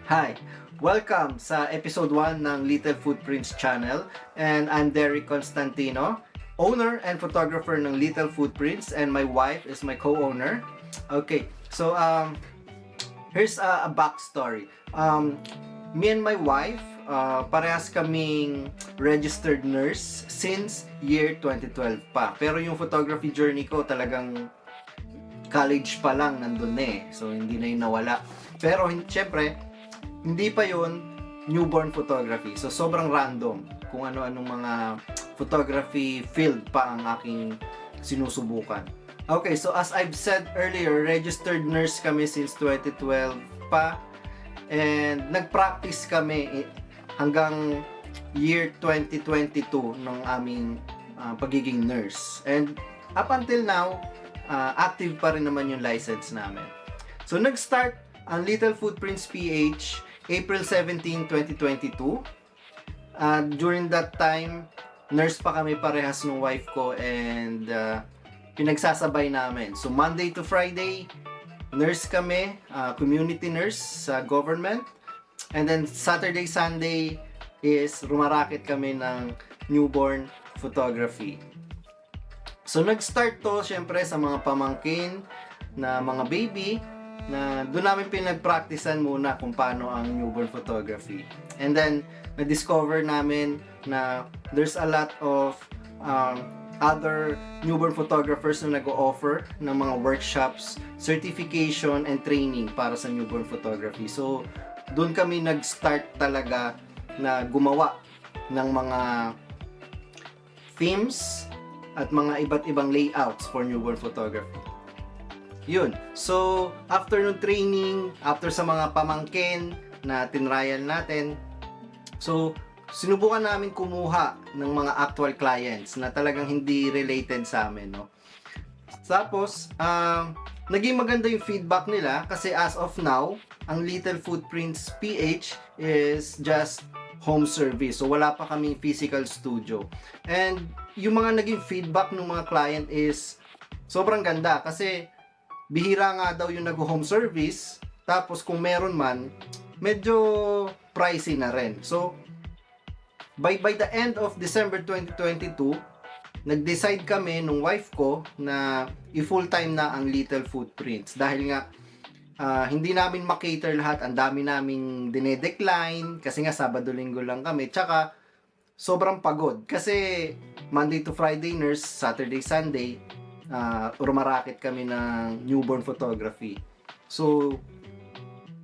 Hi! Welcome sa episode 1 ng Little Footprints channel, and I'm Derek Constantino, owner and photographer ng Little Footprints, and my wife is my co-owner. Okay, so here's a backstory. Me and my wife, parehas kaming registered nurse since year 2012 pa. Pero yung photography journey ko talagang college pa lang nandun eh. So hindi na yun nawala. Pero syempre, hindi pa yun newborn photography. So sobrang random kung ano-anong mga photography field pa ang aking sinusubukan. Okay, so as I've said earlier, registered nurse kami since 2012 pa. And nag-practice kami hanggang year 2022 ng aming pagiging nurse. And up until now, active pa rin naman yung license namin. So nag-start ang Little Footprints PH April 17, 2022. During that time, nurse pa kami parehas ng wife ko and pinagsasabay namin. So Monday to Friday, nurse kami, community nurse sa government. And then Saturday, Sunday is rumaraket kami ng newborn photography. So nag-start to syempre sa mga pamangkin na mga baby na doon namin pinag-practicean muna kung paano ang newborn photography. And then na-discover namin na there's a lot of other newborn photographers na nag-o-offer ng mga workshops, certification, and training para sa newborn photography. So doon kami nag-start talaga na gumawa ng mga themes at mga iba't ibang layouts for newborn photography. Yun. So, after nung training, after sa mga pamangkin na tinrayan natin, so, sinubukan namin kumuha ng mga actual clients na talagang hindi related sa amin, no? Tapos, naging maganda yung feedback nila kasi as of now, ang Little Footprints PH is just home service. So, wala pa kaming physical studio. And, yung mga naging feedback ng mga client is sobrang ganda kasi bihira nga daw yung nag-home service, tapos kung meron man, medyo pricey na rin. So, by the end of December 2022, nag-decide kami nung wife ko na i-full-time na ang Little Footprints. Dahil nga, hindi namin makater lahat, ang dami naming dinedecline, kasi nga Sabado-Linggo lang kami. Tsaka, sobrang pagod. Kasi, Monday to Friday nurse, Saturday, Sunday, rumaraket kami ng newborn photography. So,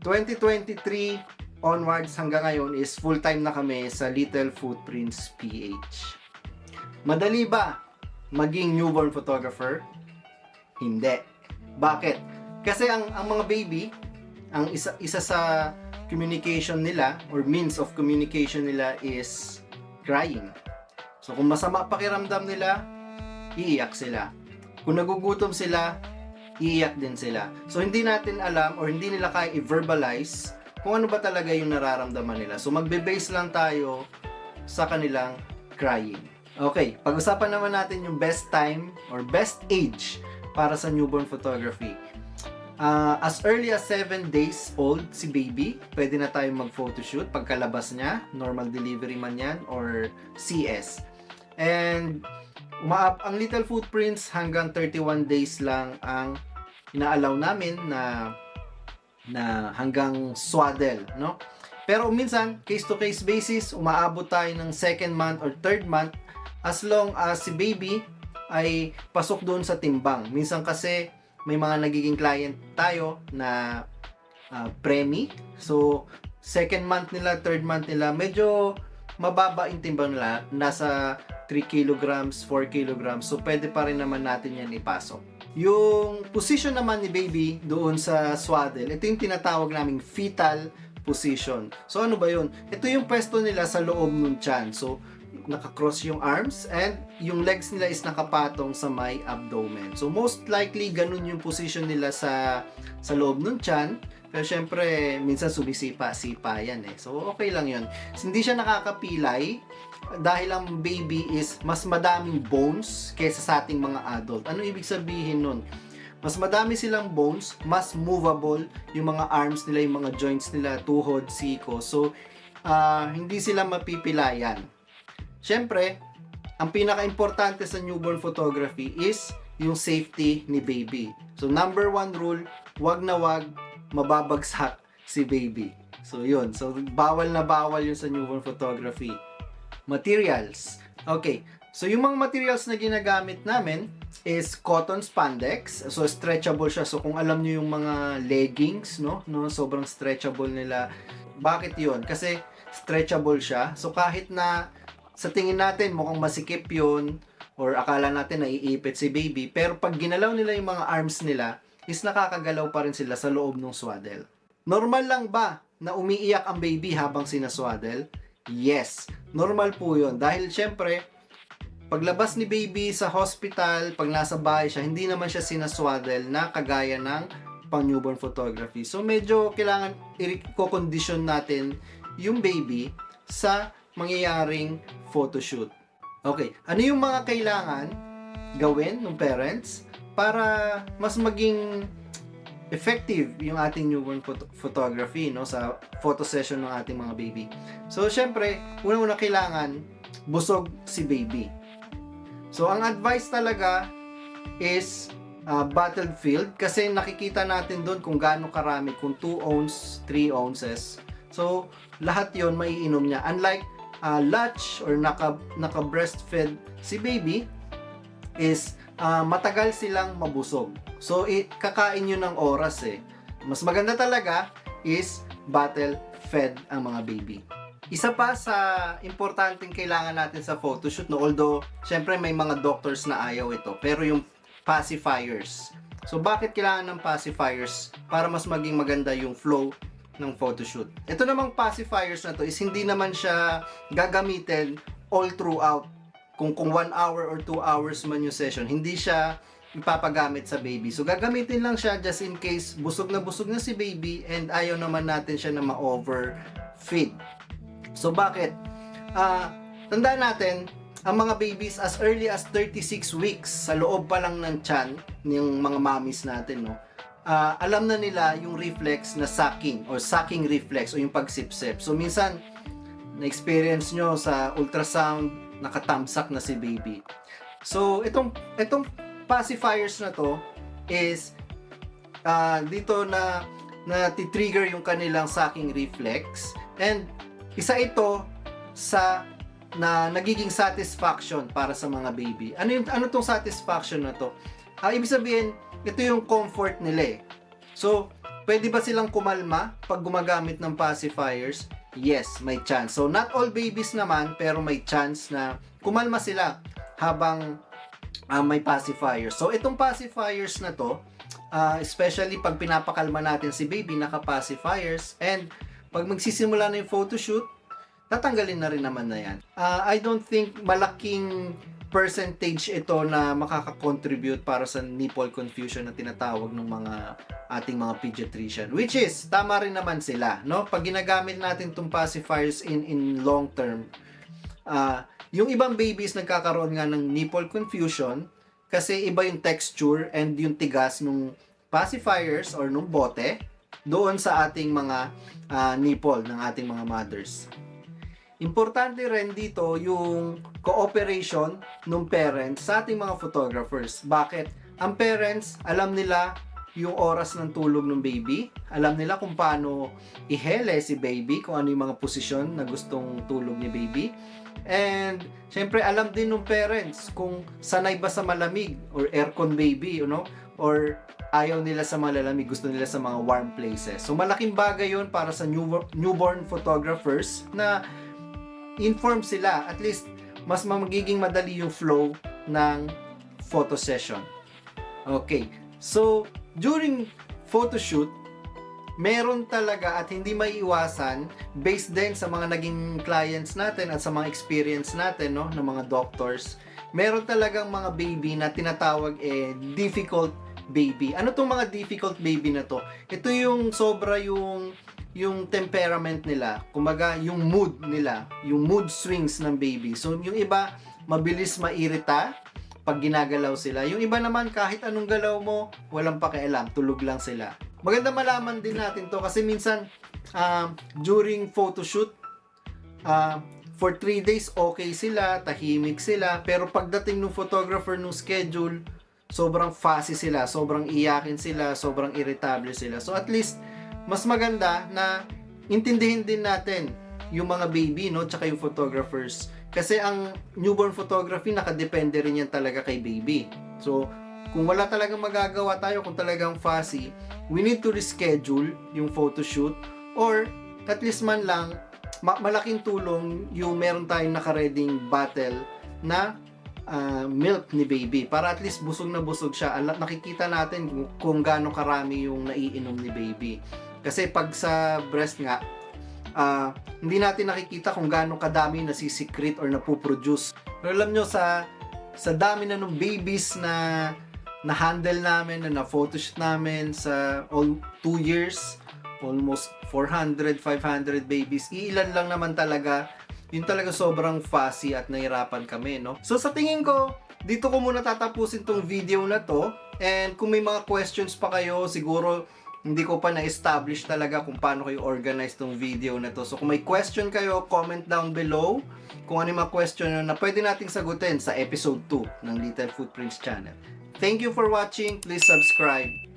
2023 onwards hanggang ngayon is full-time na kami sa Little Footprints PH. Madali ba maging newborn photographer? Hindi. Bakit? Kasi ang mga baby, ang isa sa communication nila or means of communication nila is crying. So, kung masama pakiramdam nila, iiyak sila. Kung nagugutom sila, iiyak din sila. So, hindi natin alam or hindi nila kaya i-verbalize kung ano ba talaga yung nararamdaman nila. So, magbe-base lang tayo sa kanilang crying. Okay, pag-usapan naman natin yung best time or best age para sa newborn photography. As early as 7 days old si baby, pwede na tayong mag-photoshoot pagkalabas niya, normal delivery man yan or CS. And ang Little Footprints hanggang 31 days lang ang ina-allow namin na hanggang swaddle, no? Pero minsan, case-to-case basis, umaabot tayo ng second month or third month as long as si baby ay pasok doon sa timbang. Minsan kasi may mga nagiging client tayo na premi. So, second month nila, third month nila, medyo mababa yung timbang nila, nasa 3 kilograms, 4 kilograms. So, pwede pa rin naman natin yan ipasok. Yung position naman ni baby doon sa swaddle, ito yung tinatawag naming fetal position. So, ano ba yun? Ito yung pwesto nila sa loob ng tiyan. So, nakakross yung arms and yung legs nila is nakapatong sa may abdomen. So, most likely, ganun yung position nila sa loob ng tiyan. Pero syempre, minsan sumisipa-sipa yan eh. So, okay lang yun. Hindi siya nakakapilay dahil ang baby is mas madaming bones kaysa sa ating mga adult. Ano ibig sabihin nun? mas madami silang bones, mas movable yung mga arms nila, yung mga joints nila, tuhod, siko. So, hindi sila mapipilayan. Siyempre, ang pinaka-importante sa newborn photography is yung safety ni baby. So, number 1 rule, wag na wag mababagsak si baby. So, yun. So, bawal na bawal yun sa newborn photography. Materials. Okay. So, yung mga materials na ginagamit namin is cotton spandex. So, stretchable siya. So, kung alam nyo yung mga leggings, no? Sobrang stretchable nila. Bakit yun? Kasi stretchable siya. So, kahit na sa tingin natin mukhang masikip yun or akala natin naiipit si baby, pero pag ginalaw nila yung mga arms nila, is nakakagalaw pa rin sila sa loob ng swaddle. Normal lang ba na umiiyak ang baby habang sinaswaddle? Yes, normal po yun. Dahil syempre, paglabas ni baby sa hospital, pag nasa bahay siya, hindi naman siya sinaswaddle na kagaya ng pang newborn photography. So medyo kailangan i-condition natin yung baby sa mangyayaring photoshoot. Okay, ano yung mga kailangan gawin ng parents para mas maging effective yung ating newborn photography, no, sa photo session ng ating mga baby? So syempre, una-una kailangan busog si baby. So, ang advice talaga is battlefield kasi nakikita natin doon kung gaano karami, kung 2 ounce, 3 ounces. So, lahat yon maiinom niya. Unlike latch or naka-breastfed si baby is matagal silang mabusog. So, kakain yun ng oras eh. Mas maganda talaga is battle-fed ang mga baby. Isa pa sa importanteng kailangan natin sa photoshoot, no, although syempre may mga doctors na ayaw ito, pero yung pacifiers. So bakit kailangan ng pacifiers? Para mas maging maganda yung flow ng photoshoot. Ito namang pacifiers na to is hindi naman siya gagamitin all throughout. Kung 1 hour or 2 hours man yung session, hindi siya ipapagamit sa baby. So gagamitin lang siya just in case busog na si baby and ayaw naman natin siya na ma-overfeed. So bakit? Tandaan natin, ang mga babies as early as 36 weeks sa loob pa lang ng tiyan ng mga mommies natin, no, alam na nila yung reflex na sucking or sucking reflex o yung pagsipsip. So minsan na-experience nyo sa ultrasound, nakatamsak na si baby. So itong pacifiers na to is dito na ti-trigger yung kanilang sucking reflex, and isa ito sa na nagiging satisfaction para sa mga baby. Ano tong satisfaction na to? Ibig sabihin, ito yung comfort nila eh. So, pwede ba silang kumalma pag gumagamit ng pacifiers? Yes, may chance. So, not all babies naman, pero may chance na kumalma sila habang may pacifiers. So, itong pacifiers na to, especially pag pinapakalma natin si baby, naka-pacifiers, and pag magsisimula na yung photoshoot, tatanggalin na rin naman na yan. I don't think malaking percentage ito na makaka-contribute para sa nipple confusion na tinatawag ng mga ating mga pediatrician. Which is, tama rin naman sila, no? Pag ginagamit natin itong pacifiers in long term, yung ibang babies nagkakaroon nga ng nipple confusion kasi iba yung texture and yung tigas ng pacifiers or nung bote doon sa ating mga nipple ng ating mga mothers. Importante rin dito yung cooperation ng parents sa ating mga photographers. Bakit? Ang parents, alam nila yung oras ng tulog ng baby, alam nila kung paano ihele si baby, kung ano yung mga posisyon na gustong tulog ni baby. And syempre alam din ng parents kung sanay ba sa malamig or aircon baby, you know, or ayaw nila sa malalamig, gusto nila sa mga warm places. So malaking bagay yun para sa newborn photographers na inform sila, at least mas magiging madali yung flow ng photo session. Okay, so during photoshoot, meron talaga at hindi maiiwasan, based din sa mga naging clients natin at sa mga experience natin, no, ng mga doctors, meron talagang mga baby na tinatawag difficult baby. Ano tong mga difficult baby na to? Ito yung sobra yung temperament nila, kumbaga yung mood nila, yung mood swings ng baby. So yung iba mabilis mairita pag ginagalaw sila. Yung iba naman, kahit anong galaw mo, walang pakialam, tulog lang sila. Maganda malaman din natin to kasi minsan, during photoshoot, for 3 days okay sila, tahimik sila, pero pagdating ng photographer ng schedule, sobrang fussy sila, sobrang iyakin sila, sobrang irritable sila. So at least, mas maganda na intindihin din natin yung mga baby, no, tsaka yung photographers. Kasi ang newborn photography, nakadepende rin yan talaga kay baby. So, kung wala talagang magagawa tayo, kung talagang fussy, we need to reschedule yung photoshoot, or at least man lang, malaking tulong yung meron tayong nakareding bottle na milk ni baby, para at least busog na busog siya. Nakikita natin kung gaano karami yung naiinom ni baby. Kasi pag sa breast nga, hindi natin nakikita kung gaano kadami nasisikret or napuproduce. Pero alam nyo, sa dami na ng babies na handle namin, na photoshoot namin sa all 2 years, almost 400, 500 babies, iilan lang naman talaga yung talaga sobrang fussy at nahirapan kami, no? So sa tingin ko, dito ko muna tatapusin tong video na to, and kung may mga questions pa kayo, siguro hindi ko pa na-establish talaga kung paano kayo organize tong video na to. So kung may question kayo, comment down below kung ano yung mga question na pwede nating sagutin sa episode 2 ng Little Footprints channel. Thank you for watching. Please subscribe.